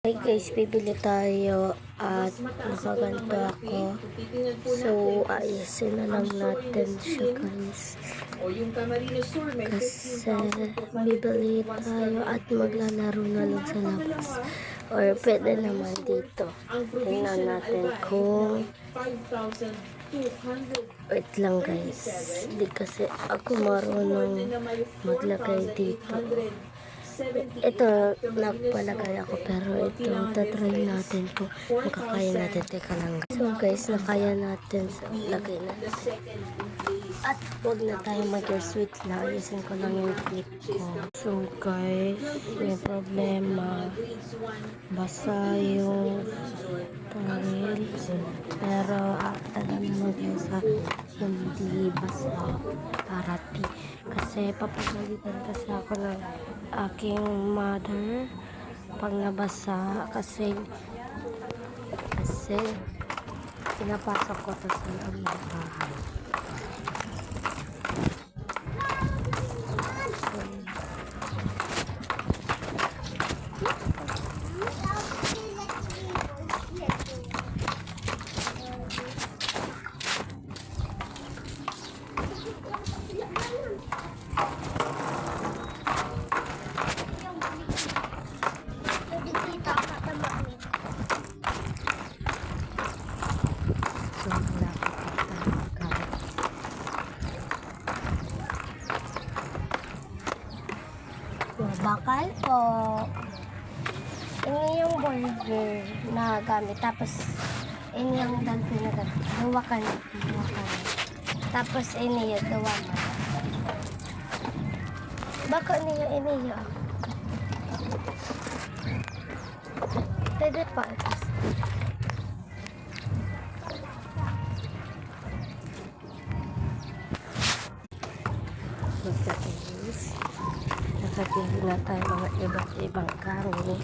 Hey guys, bibili tayo at nakaganto ako. So, ayusin na lang natin siya guys. Kasi bibili tayo at maglalaro na lang sa labas. Or pwede naman dito. Tingnan natin kung... Wait lang guys. Hindi kasi ako marunong maglagay dito. Ito, nagpalagay ako pero ito, tatry natin kung makakaya natin. Teka lang. So guys, nakaya natin. So, lagay natin. At huwag na tayo mag-sweet lang. Ayusin ko lang yung clip ko. So guys, may problema. Basa yung panel. Pero alam naman guys ha, hindi basa parati. Kasi papagalitan kasi ako ng aking mother pag nabasa kasi pinapasok ko to sa loob ng bahay. Bakal po. Ini yung burger na gamit. Tapos, ini yung dalpin na gamit. Duwakan. Tapos, ini yung duwakan. Baka ini yung. Pwede pa. Nakatili na tayo mga iba't ibang karong